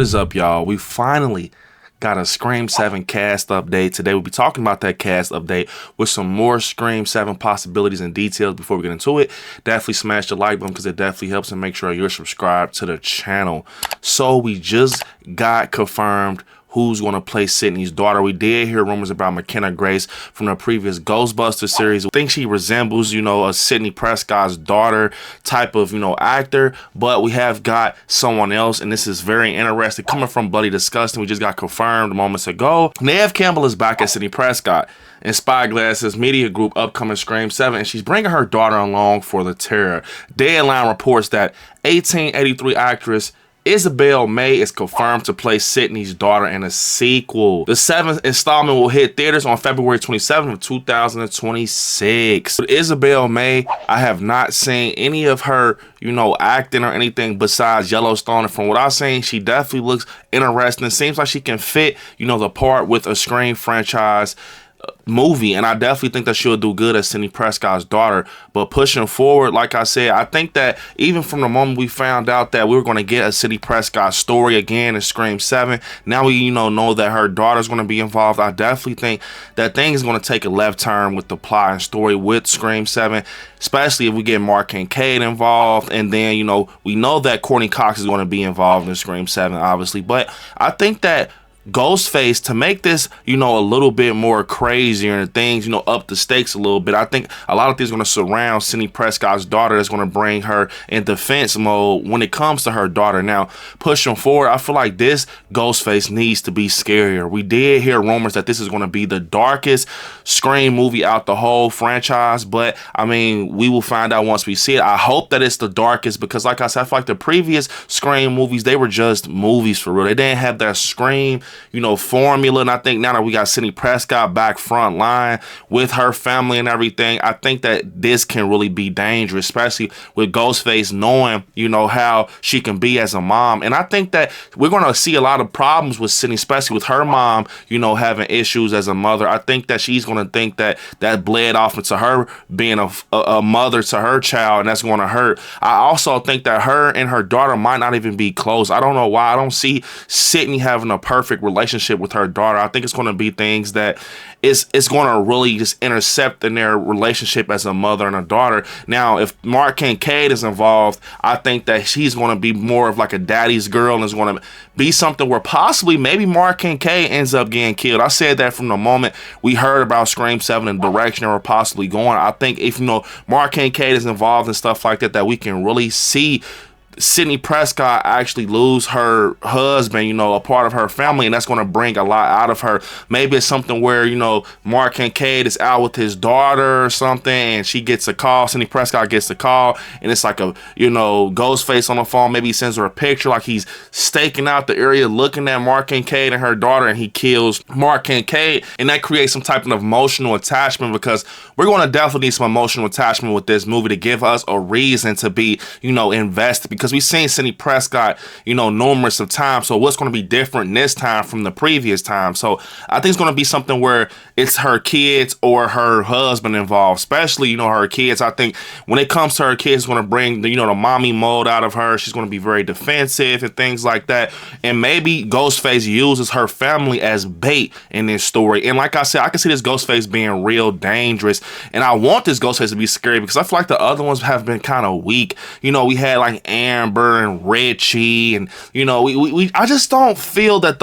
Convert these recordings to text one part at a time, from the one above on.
What is up, y'all? We finally got a Scream 7 cast update. Today we'll be talking about that cast update with some more Scream 7 possibilities and details. Before we get into it, definitely smash the like button because it definitely helps, and make sure you're subscribed to the channel. So we just got confirmed who's going to play Sidney's daughter. We did hear rumors about McKenna Grace from the previous Ghostbusters series. I think she resembles, a Sidney Prescott's daughter type of, actor, but we have got someone else, and this is very interesting. Coming from Bloody Disgusting, we just got confirmed moments ago. Neve Campbell is back as Sidney Prescott in Spyglass's media group upcoming Scream 7, and she's bringing her daughter along for the terror. Deadline reports that 1883 actress Isabelle May is confirmed to play Sidney's daughter in a sequel. The 7th installment will hit theaters on February 27th of 2026. With Isabelle May, I have not seen any of her, acting or anything besides Yellowstone. And from what I've seen, she definitely looks interesting. It seems like she can fit, the part with a Scream franchise movie, and I definitely think that she'll do good as Sidney Prescott's daughter. But pushing forward, like I said, I think that even from the moment we found out that we were going to get a Sidney Prescott story again in Scream 7, now we know that her daughter's going to be involved. I definitely think that things are going to take a left turn with the plot and story with Scream 7, especially if we get Mark Kincaid involved, and then we know that Courtney Cox is going to be involved in Scream 7, obviously. But I think that Ghostface, to make this, a little bit more crazier and things, up the stakes a little bit, I think a lot of things are going to surround Sidney Prescott's daughter. That's going to bring her in defense mode when it comes to her daughter. Now, pushing forward, I feel like this Ghostface needs to be scarier. We did hear rumors that this is going to be the darkest Scream movie out the whole franchise, but I mean, we will find out once we see it. I hope that it's the darkest because, like I said, I feel like the previous Scream movies, they were just movies for real. They didn't have that Scream formula. And I think now that we got Sidney Prescott back front line with her family and everything, I think that this can really be dangerous, especially with Ghostface knowing, how she can be as a mom. And I think that we're going to see a lot of problems with Sidney, especially with her mom, having issues as a mother. I think that she's going to think that that bled off into her being a mother to her child, and that's going to hurt. I also think that her and her daughter might not even be close. I don't know why. I don't see Sidney having a perfect relationship with her daughter. I think it's going to be things that it's going to really just intercept in their relationship as a mother and a daughter. Now, if Mark Kincaid is involved, I think that she's going to be more of like a daddy's girl, and it's going to be something where possibly maybe Mark Kincaid ends up getting killed. I said that from the moment we heard about Scream 7 and the direction they were possibly going. I think if Mark Kincaid is involved and stuff like that, that we can really see Sidney Prescott actually lose her husband, a part of her family, and that's going to bring a lot out of her. Maybe it's something where, Mark Kincaid is out with his daughter or something, and she gets a call, Sidney Prescott gets a call, and it's like a, Ghostface on the phone. Maybe he sends her a picture like he's staking out the area looking at Mark Kincaid and her daughter, and he kills Mark Kincaid, and that creates some type of emotional attachment, because we're going to definitely need some emotional attachment with this movie to give us a reason to be, invested, because we've seen Sidney Prescott, numerous of times. So what's going to be different this time from the previous time? So I think it's going to be something where it's her kids or her husband involved, especially, her kids. I think when it comes to her kids, it's going to bring the, the mommy mode out of her. She's going to be very defensive and things like that. And maybe Ghostface uses her family as bait in this story. And like I said, I can see this Ghostface being real dangerous. And I want this Ghostface to be scary because I feel like the other ones have been kind of weak. We had like Amber and Richie, and I just don't feel that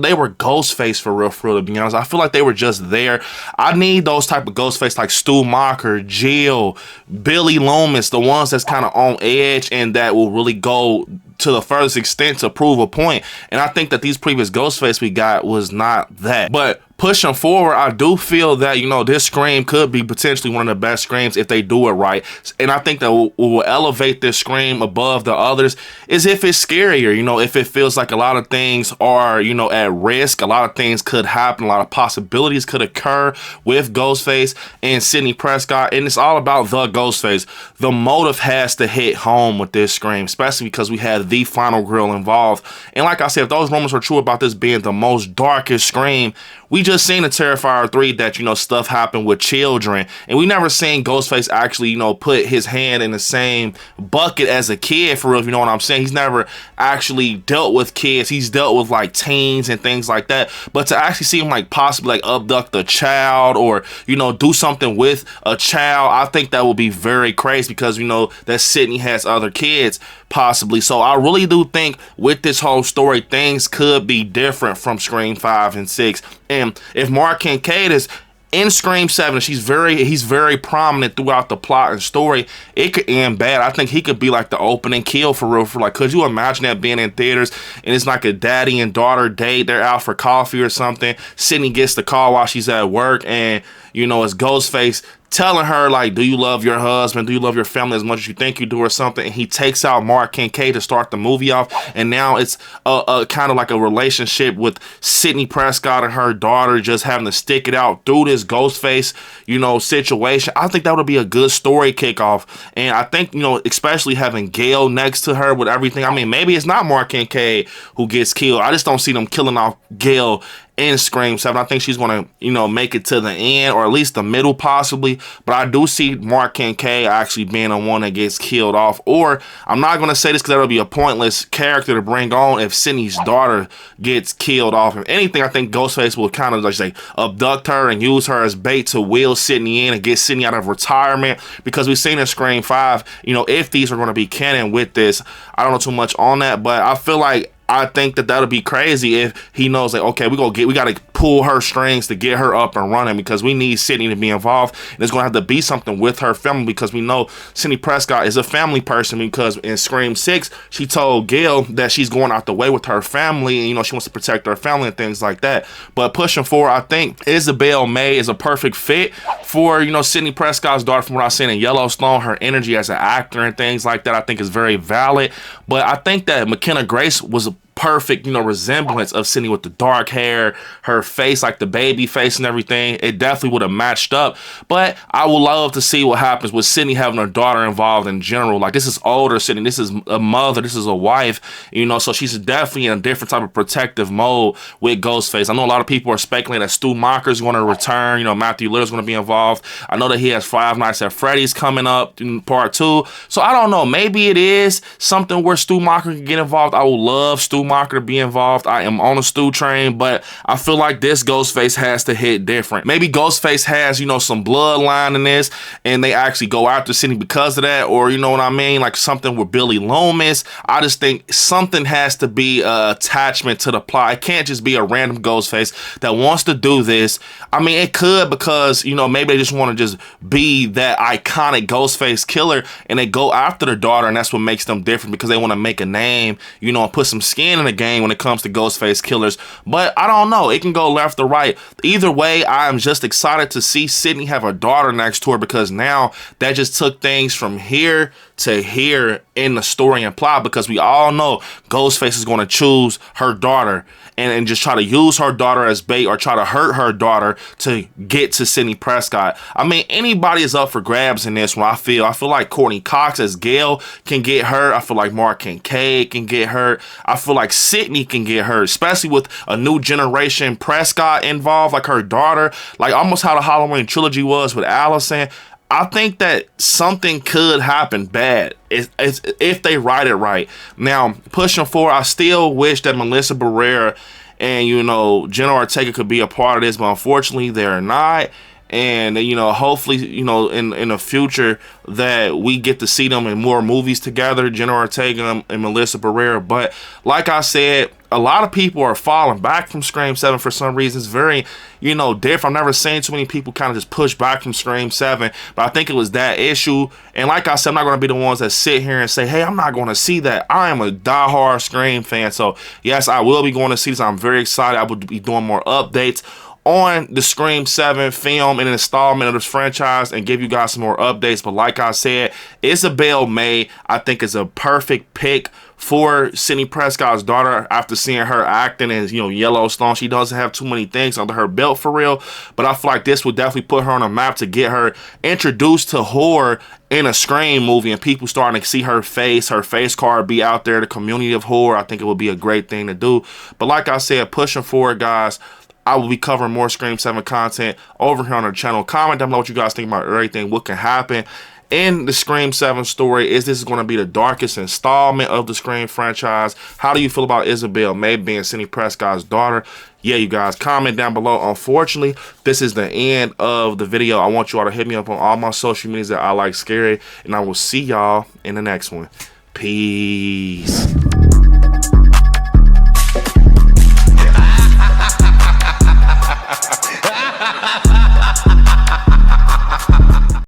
they were Ghostface for real, to be honest. I feel like they were just there. I need those type of Ghostface like Stu Macher, Jill, Billy Loomis, the ones that's kind of on edge and that will really go to the furthest extent to prove a point. And I think that these previous Ghostface we got was not that. But pushing forward, I do feel that, this Scream could be potentially one of the best Screams if they do it right. And I think that what will elevate this Scream above the others is if it's scarier, if it feels like a lot of things are, at risk, a lot of things could happen, a lot of possibilities could occur with Ghostface and Sidney Prescott. And it's all about the Ghostface. The motive has to hit home with this Scream, especially because we had the final girl involved. And like I said, if those rumors are true about this being the most darkest Scream, we just just seen in Terrifier 3 that, you know, stuff happened with children, and we never seen Ghostface actually, you know, put his hand in the same bucket as a kid, for real, if you know what I'm saying. He's never actually dealt with kids. He's dealt with like teens and things like that. But to actually see him like possibly like abduct a child, or, you know, do something with a child, I think that would be very crazy, because, you know, that Sidney has other kids possibly. So I really do think with this whole story, things could be different from Scream 5 and 6. And if Mark Kincaid is in Scream 7, he's very prominent throughout the plot and story, it could end bad. I think he could be like the opening kill, for real. For like, could you imagine that being in theaters and it's like a daddy and daughter date, they're out for coffee or something, Sidney gets the call while she's at work, and, you know, it's Ghostface telling her, like, do you love your husband? Do you love your family as much as you think you do, or something? And he takes out Mark Kincaid to start the movie off. And now it's a kind of like a relationship with Sidney Prescott and her daughter just having to stick it out through this Ghostface, you know, situation. I think that would be a good story kickoff. And I think, you know, especially having Gail next to her with everything. I mean, maybe it's not Mark Kincaid who gets killed. I just don't see them killing off Gail in Scream 7. I think she's going to, you know, make it to the end, or at least the middle possibly. But I do see Mark Kincaid actually being the one that gets killed off. Or, I'm not going to say this because that would be a pointless character to bring on if Sidney's daughter gets killed off. If anything, I think Ghostface will kind of, like, say, abduct her and use her as bait to wheel Sidney in and get Sidney out of retirement. Because we've seen in Scream 5, you know, if these are going to be canon with this, I don't know too much on that, but I feel like I think that that'll be crazy if he knows, like, okay, we got to pull her strings to get her up and running, because we need Sidney to be involved, and it's going to have to be something with her family, because we know Sidney Prescott is a family person, because in Scream 6 she told Gail that she's going out the way with her family, and, you know, she wants to protect her family and things like that. But pushing forward, I think Isabelle May is a perfect fit for, you know, Sidney Prescott's daughter. From what I've seen in Yellowstone, her energy as an actor and things like that, I think is very valid. But I think that McKenna Grace was a perfect, you know, resemblance of Sidney with the dark hair, her face, like the baby face and everything. It definitely would have matched up. But I would love to see what happens with Sidney having her daughter involved in general. Like, this is older Sidney, this is a mother, this is a wife, you know, so she's definitely in a different type of protective mode with Ghostface. I know a lot of people are speculating that Stu Macher's going to return, you know, Matthew Lillard's going to be involved. I know that he has Five Nights at Freddy's coming up in part 2. So I don't know, maybe it is something where Stu Macher can get involved. I would love Stu Macher to be involved. I am on a Stu train, but I feel like this Ghostface has to hit different. Maybe Ghostface has, you know, some bloodline in this, and they actually go after Sidney because of that, or, you know what I mean, like something with Billy Loomis. I just think something has to be an attachment to the plot. It can't just be a random Ghostface that wants to do this. I mean, it could, because, you know, maybe they just want to just be that iconic Ghostface killer, and they go after their daughter, and that's what makes them different, because they want to make a name, you know, and put some skin in the game when it comes to Ghostface killers. But I don't know, it can go left or right. Either way, I'm just excited to see Sidney have a daughter next to her, because now that just took things from here to here in the story and plot, because we all know Ghostface is going to choose her daughter and just try to use her daughter as bait, or try to hurt her daughter to get to Sidney Prescott. I mean, anybody is up for grabs in this one. I feel like Courtney Cox as Gail can get hurt. I feel like Mark Kincaid can get hurt. I feel like Sidney can get hurt, especially with a new generation Prescott involved, like her daughter, like almost how the Halloween trilogy was with Allison. I think that something could happen bad if they write it right. Now, pushing forward, I still wish that Melissa Barrera and, you know, Jenna Ortega could be a part of this, but unfortunately they're not. And, you know, hopefully, you know, in the future that we get to see them in more movies together, Jenna Ortega and Melissa Barrera. But like I said, a lot of people are falling back from Scream 7 for some reason. It's very, you know, different. I've never seen too many people kind of just push back from Scream 7, but I think it was that issue. And like I said, I'm not going to be the ones that sit here and say, hey, I'm not going to see that. I am a diehard Scream fan. So yes, I will be going to see this. I'm very excited. I will be doing more updates on the Scream 7 film and installment of this franchise and give you guys some more updates. But like I said, Isabelle May, I think, is a perfect pick for Sidney Prescott's daughter after seeing her acting in, you know, Yellowstone. She doesn't have too many things under her belt for real, but I feel like this would definitely put her on a map to get her introduced to horror in a Scream movie, and people starting to see her face card be out there, the community of horror. I think it would be a great thing to do. But like I said, pushing forward, guys, I will be covering more Scream 7 content over here on our channel. Comment down below what you guys think about everything, what can happen in the Scream 7 story. Is this going to be the darkest installment of the Scream franchise? How do you feel about Isabelle May being Sidney Prescott's daughter? Yeah, you guys, comment down below. Unfortunately, this is the end of the video. I want you all to hit me up on all my social medias that I like scary, and I will see y'all in the next one. Peace.